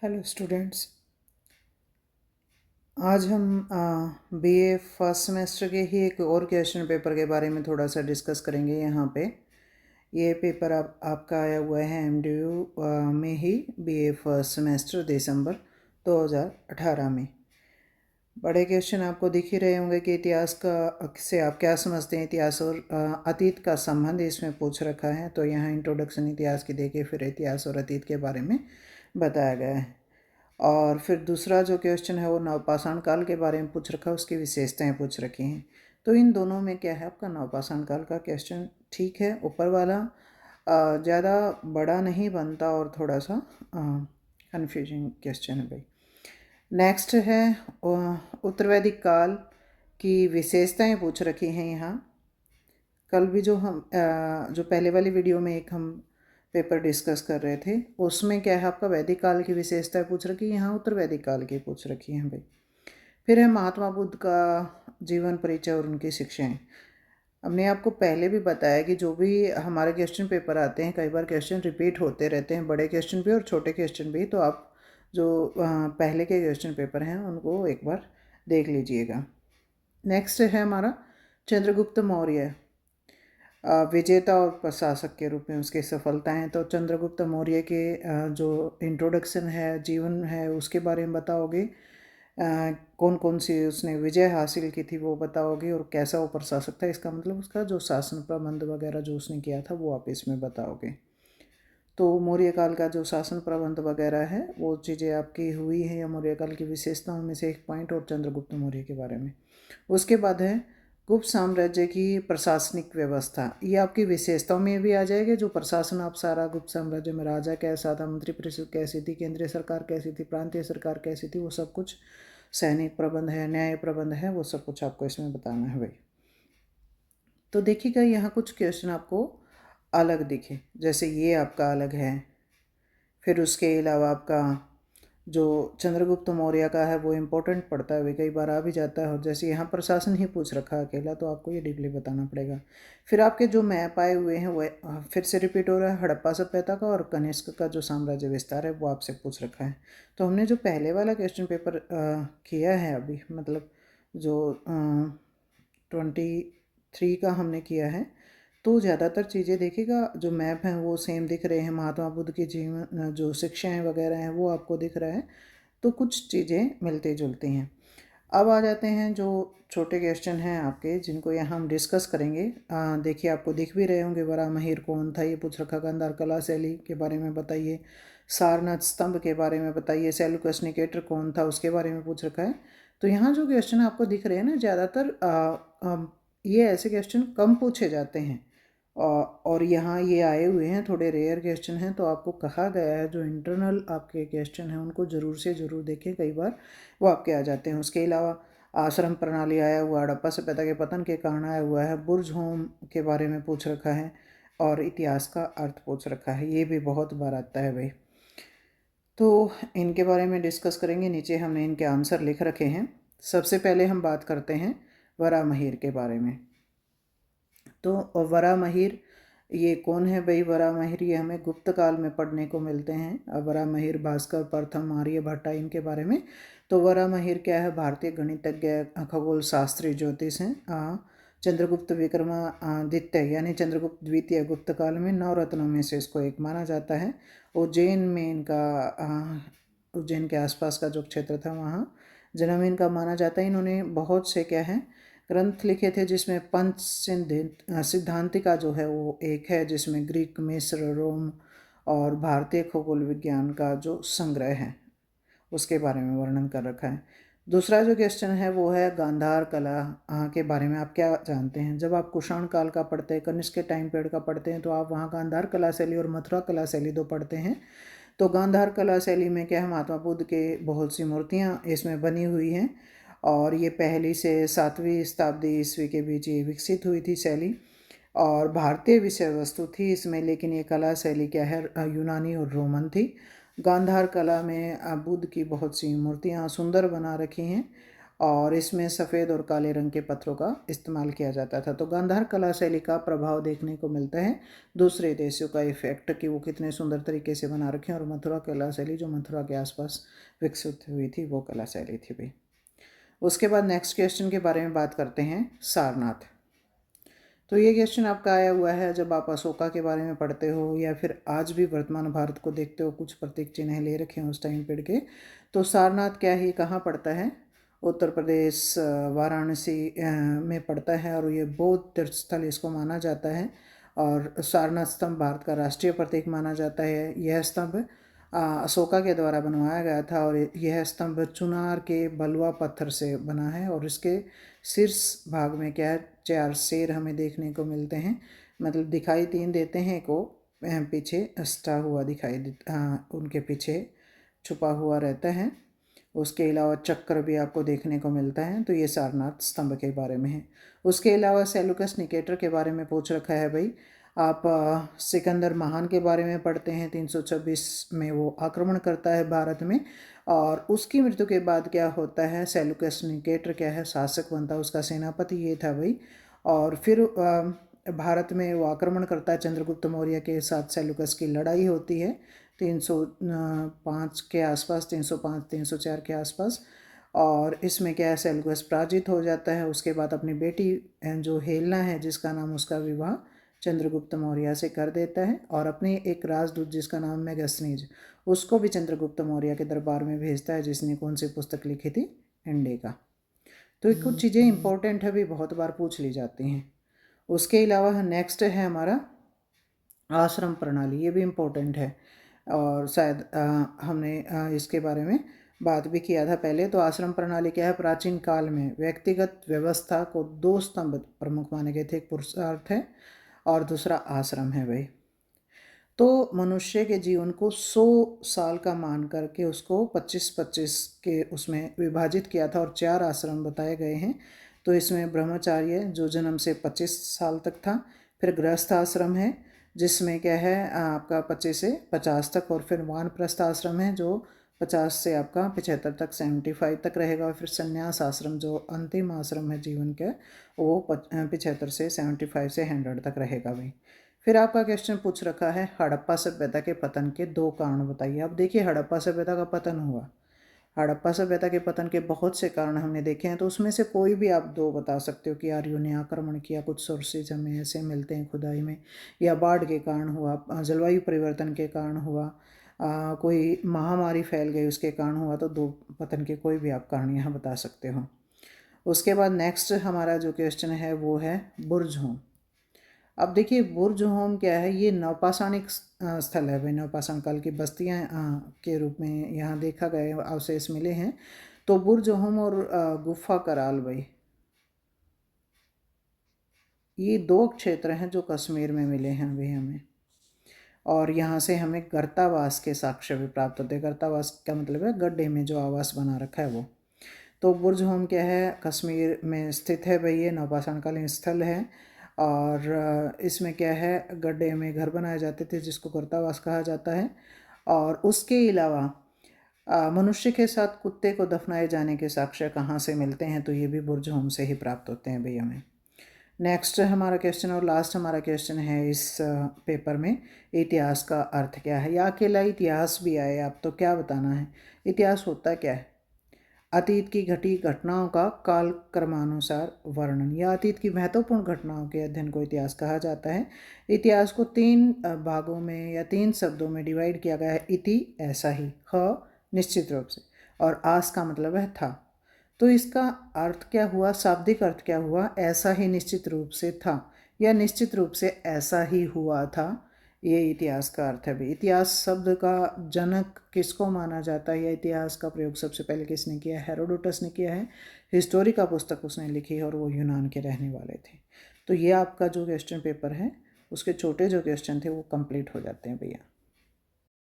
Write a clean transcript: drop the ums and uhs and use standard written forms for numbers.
Hello students. आज हम BA first semester के ही एक और क्वेश्चन पेपर के बारे में थोड़ा सा डिस्कस करेंगे। यहाँ पे ये पेपर आपका आया हुआ है एमडीयू में ही, बीए फर्स्ट सेमेस्टर दिसंबर 2018 में। बड़े क्वेश्चन आपको दिख ही रहे होंगे कि इतिहास का से आप क्या समझते हैं, इतिहास और अतीत का संबंध इसमें पूछ रखा है। तो यहाँ इंट्रोडक्शन इतिहास की देखिए, फिर इतिहास और अतीत के बारे में बताया गया है। और फिर दूसरा जो क्वेश्चन है वो नवपाषाण काल के बारे में पूछ रखा है, उसकी विशेषताएं पूछ रखी हैं। तो इन दोनों में क्या है, आपका नवपाषाण काल का क्वेश्चन ठीक है, ऊपर वाला ज़्यादा बड़ा नहीं बनता और थोड़ा सा कन्फ्यूजिंग क्वेश्चन है भाई। नेक्स्ट है उत्तरवैदिक काल की विशेषताएं पूछ रखी हैं यहाँ। कल भी जो पहले वाली वीडियो में एक हम पेपर डिस्कस कर रहे थे, उसमें क्या है, आपका वैदिक काल की विशेषताएं पूछ रखी है, यहाँ उत्तर वैदिक काल की पूछ रखी हैं भाई। फिर है महात्मा बुद्ध का जीवन परिचय और उनकी शिक्षाएं। हमने आपको पहले भी बताया कि जो भी हमारे क्वेश्चन पेपर आते हैं, कई बार क्वेश्चन रिपीट होते रहते हैं, बड़े क्वेश्चन भी और छोटे क्वेश्चन भी। तो आप जो पहले के क्वेश्चन पेपर हैं उनको एक बार देख लीजिएगा। नेक्स्ट है हमारा चंद्रगुप्त मौर्य, विजेता और प्रशासक के रूप में उसकी सफलताएं। तो चंद्रगुप्त मौर्य के जो इंट्रोडक्शन है, जीवन है, उसके बारे में बताओगे। कौन कौन सी उसने विजय हासिल की थी वो बताओगे, और कैसा वो प्रशासक था, इसका मतलब उसका जो शासन प्रबंध वगैरह जो उसने किया था वो आप इसमें बताओगे। तो मौर्य काल का जो शासन प्रबंध वगैरह है वो चीज़ें आपकी हुई हैं, या मौर्य काल की विशेषताओं में से एक पॉइंट, और चंद्रगुप्त मौर्य के बारे में। उसके बाद है गुप्त साम्राज्य की प्रशासनिक व्यवस्था, ये आपकी विशेषताओं में भी आ जाएगी। जो प्रशासन आप सारा गुप्त साम्राज्य में, राजा कैसा था, मंत्री परिषद कैसी थी, केंद्रीय सरकार कैसी थी, प्रांतीय सरकार कैसी थी, वो सब कुछ, सैनिक प्रबंध है, न्याय प्रबंध है, वो सब कुछ आपको इसमें बताना है भाई। तो देखिएगा यहाँ कुछ क्वेश्चन आपको अलग दिखे, जैसे ये आपका अलग है। फिर उसके अलावा आपका जो चंद्रगुप्त मौर्य का है वो इम्पोर्टेंट पड़ता है भाई, कई बार आ भी जाता है। और जैसे यहाँ प्रशासन ही पूछ रखा है अकेला, तो आपको ये डीपली बताना पड़ेगा। फिर आपके जो मैप आए हुए हैं वो फिर से रिपीट हो रहा है, हड़प्पा सभ्यता का और कनिष्क का जो साम्राज्य विस्तार है वो आपसे पूछ रखा है। तो हमने जो पहले वाला क्वेश्चन पेपर किया है अभी, मतलब जो 23 का हमने किया है, तो ज़्यादातर चीज़ें देखिएगा, जो मैप हैं वो सेम दिख रहे हैं, महात्मा बुद्ध की जीवन जो शिक्षाएं वगैरह हैं वो आपको दिख रहा है, तो कुछ चीज़ें मिलती जुलती हैं। अब आ जाते हैं जो छोटे क्वेश्चन हैं आपके, जिनको यहाँ हम डिस्कस करेंगे। देखिए आपको दिख भी रहे होंगे, वराहमिहिर कौन था ये पूछ रखा, गांधार कला शैली के बारे में बताइए, सारनाथ स्तंभ के बारे में बताइए, सेल्यूकस निकेटर कौन था उसके बारे में पूछ रखा है। तो यहाँ जो क्वेश्चन आपको दिख रहे हैं ना, ज़्यादातर ये ऐसे क्वेश्चन कम पूछे जाते हैं, और यहाँ ये आए हुए हैं, थोड़े रेयर क्वेश्चन हैं। तो आपको कहा गया है जो इंटरनल आपके क्वेश्चन हैं उनको ज़रूर से ज़रूर देखें, कई बार वो आपके आ जाते हैं। उसके अलावा आश्रम प्रणाली आया हुआ, हड़प्पा सभ्यता के पतन के कारण आया हुआ है, बुर्ज होम के बारे में पूछ रखा है, और इतिहास का अर्थ पूछ रखा है, ये भी बहुत बार आता है भाई। तो इनके बारे में डिस्कस करेंगे, नीचे हमने इनके आंसर लिख रखे हैं। सबसे पहले हम बात करते हैं वराहमिहिर के बारे में। तो वराहमिहिर ये कौन है भाई? वराहमिहिर ये हमें गुप्त काल में पढ़ने को मिलते हैं। वराहमिहिर, भास्कर, प्रथम, आर्यभट्ट, इनके बारे में। तो वराहमिहिर क्या है? भारतीय गणितज्ञ, खगोल शास्त्री, ज्योतिष हैं। चंद्रगुप्त विक्रमादित्य यानी चंद्रगुप्त द्वितीय गुप्त काल में 9 रत्नों में से इसको एक माना जाता है। उज्जैन में इनका उज्जैन के आसपास का जो क्षेत्र था वहाँ जन्म इनका माना जाता है। इन्होंने बहुत से क्या है ग्रंथ लिखे थे, जिसमें पंच सिद्धांतिका जो है वो एक है, जिसमें ग्रीक, मिस्र, रोम और भारतीय खगोल विज्ञान का जो संग्रह है उसके बारे में वर्णन कर रखा है। दूसरा जो क्वेश्चन है वो है गांधार कला के बारे में आप क्या जानते हैं? जब आप कुषाण काल का पढ़ते हैं, कनिष्क के टाइम पीरियड का पढ़ते हैं, तो आप वहाँ गांधार कला शैली और मथुरा कला शैली दो पढ़ते हैं। तो गांधार कला शैली में क्या है, महात्मा बुद्ध के बहुत सी मूर्तियाँ इसमें बनी हुई हैं, और ये पहली से 7वीं शताब्दी ईस्वी के बीच ये विकसित हुई थी शैली, और भारतीय विषय वस्तु थी इसमें, लेकिन ये कला शैली क्या है, यूनानी और रोमन थी। गांधार कला में बुद्ध की बहुत सी मूर्तियाँ सुंदर बना रखी हैं, और इसमें सफ़ेद और काले रंग के पत्थरों का इस्तेमाल किया जाता था। तो गांधार कला शैली का प्रभाव देखने को मिलता है दूसरे देशों का इफेक्ट कि वो कितने सुंदर तरीके से बना रखे हैं। और मथुरा कला शैली जो मथुरा के आसपास विकसित हुई थी वो कला शैली थी भाई। उसके बाद नेक्स्ट क्वेश्चन के बारे में बात करते हैं, सारनाथ। तो ये क्वेश्चन आपका आया हुआ है जब आप अशोका के बारे में पढ़ते हो या फिर आज भी वर्तमान भारत को देखते हो, कुछ प्रतीक चिन्ह ले रखे हैं उस टाइम पीरियड के। तो सारनाथ क्या है, कहाँ पड़ता है? उत्तर प्रदेश वाराणसी में पड़ता है और ये बौद्ध तीर्थ स्थल इसको माना जाता है। और सारनाथ स्तंभ भारत का राष्ट्रीय प्रतीक माना जाता है। यह स्तंभ अशोका के द्वारा बनवाया गया था और यह स्तंभ चुनार के बलुआ पत्थर से बना है। और इसके शीर्ष भाग में क्या है, 4 शेर हमें देखने को मिलते हैं, मतलब दिखाई 3 देते हैं, को पीछे अस्टा हुआ दिखाई उनके पीछे छुपा हुआ रहता है। उसके अलावा चक्र भी आपको देखने को मिलता है। तो ये सारनाथ स्तंभ के बारे में है। उसके अलावा सेल्यूकस निकेटर के बारे में पूछ रखा है भाई। आप सिकंदर महान के बारे में पढ़ते हैं, 326 में वो आक्रमण करता है भारत में। और उसकी मृत्यु के बाद क्या होता है, सेल्यूकस निकेटर क्या है, शासक बनता है, उसका सेनापति ये था भाई। और फिर भारत में वो आक्रमण करता है, चंद्रगुप्त मौर्य के साथ सेल्यूकस की लड़ाई होती है 305 के आसपास, 305 304 के आसपास। और इसमें क्या है, सेल्यूकस पराजित हो जाता है। उसके बाद अपनी बेटी जो हेलेना है जिसका नाम, उसका विवाह चंद्रगुप्त मौर्य से कर देता है। और अपनी एक राजदूत जिसका नाम मेगस्नीज, उसको भी चंद्रगुप्त मौर्य के दरबार में भेजता है, जिसने कौन सी पुस्तक लिखी थी, इंडिका। तो ये कुछ चीज़ें इंपॉर्टेंट है भी, बहुत बार पूछ ली जाती हैं। उसके अलावा नेक्स्ट है हमारा आश्रम प्रणाली, ये भी इम्पोर्टेंट है और शायद हमने इसके बारे में बात भी किया था पहले। तो आश्रम प्रणाली क्या है, प्राचीन काल में व्यक्तिगत व्यवस्था को 2 स्तंभ प्रमुख माने गए थे, एक पुरुषार्थ है और दूसरा आश्रम है भाई। तो मनुष्य के जीवन को 100 साल का मान करके उसको 25-25 के उसमें विभाजित किया था और 4 आश्रम बताए गए हैं। तो इसमें ब्रह्मचार्य जो जन्म से 25 साल तक था, फिर गृहस्थ आश्रम है जिसमें क्या है आपका 25 से 50 तक, और फिर वानप्रस्थ आश्रम है जो 50 से आपका 75 तक, 75 तक रहेगा। और फिर संन्यास आश्रम जो अंतिम आश्रम है जीवन का, वो 75 से 75 से 100 तक रहेगा भाई। फिर आपका क्वेश्चन पूछ रखा है, हड़प्पा सभ्यता के पतन के 2 कारण बताइए। अब देखिए, हड़प्पा सभ्यता का पतन हुआ, हड़प्पा सभ्यता के पतन के बहुत से कारण हमने देखे हैं। तो उसमें से कोई भी आप 2 बता सकते हो कि आर्यों ने आक्रमण किया, कुछ सोर्सेज हमें ऐसे मिलते हैं खुदाई में, या बाढ़ के कारण हुआ, जलवायु परिवर्तन के कारण हुआ, कोई महामारी फैल गई उसके कारण हुआ। तो 2 पतन के कोई भी आप कारण यहाँ बता सकते हो। उसके बाद नेक्स्ट हमारा जो क्वेश्चन है वो है बुर्ज होम। अब देखिए, बुर्ज होम क्या है, ये नवपाषाणिक स्थल है भाई, नवपाषाण काल की बस्तियाँ के रूप में यहाँ देखा गया अवशेष मिले हैं। तो बुर्ज होम और गुफा कराल भाई, ये 2 क्षेत्र हैं जो कश्मीर में मिले हैं अभी हमें। और यहाँ से हमें गर्तावास के साक्ष्य भी प्राप्त होते हैं। गर्तावास का मतलब है गड्ढे में जो आवास बना रखा है वो। तो बुर्ज होम क्या है, कश्मीर में स्थित है भाई, ये नवपाषाणकालीन स्थल है। और इसमें क्या है, गड्ढे में घर बनाए जाते थे जिसको गर्तावास कहा जाता है। और उसके अलावा मनुष्य के साथ कुत्ते को दफनाए जाने के साक्ष्य कहाँ से मिलते हैं, तो ये भी बुर्ज होम से ही प्राप्त होते हैं भैया हमें। नेक्स्ट हमारा क्वेश्चन और लास्ट हमारा क्वेश्चन है इस पेपर में, इतिहास का अर्थ क्या है, या अकेला इतिहास भी आए आप तो क्या बताना है। इतिहास होता क्या है, अतीत की घटी घटनाओं का काल क्रमानुसार वर्णन, या अतीत की महत्वपूर्ण घटनाओं के अध्ययन को इतिहास कहा जाता है। इतिहास को 3 भागों में या 3 शब्दों में डिवाइड किया गया है। इति ऐसा ही, ह निश्चित रूप से, और आस का मतलब है था। तो इसका अर्थ क्या हुआ, शाब्दिक अर्थ क्या हुआ, ऐसा ही निश्चित रूप से था या निश्चित रूप से ऐसा ही हुआ था, ये इतिहास का अर्थ है भाई। इतिहास शब्द का जनक किसको माना जाता है, या इतिहास का प्रयोग सबसे पहले किसने किया है, हेरोडोटस ने किया है। हिस्टोरी का पुस्तक उसने लिखी है और वो यूनान के रहने वाले थे। तो ये आपका जो क्वेश्चन पेपर है उसके छोटे जो क्वेश्चन थे वो कंप्लीट हो जाते हैं भैया।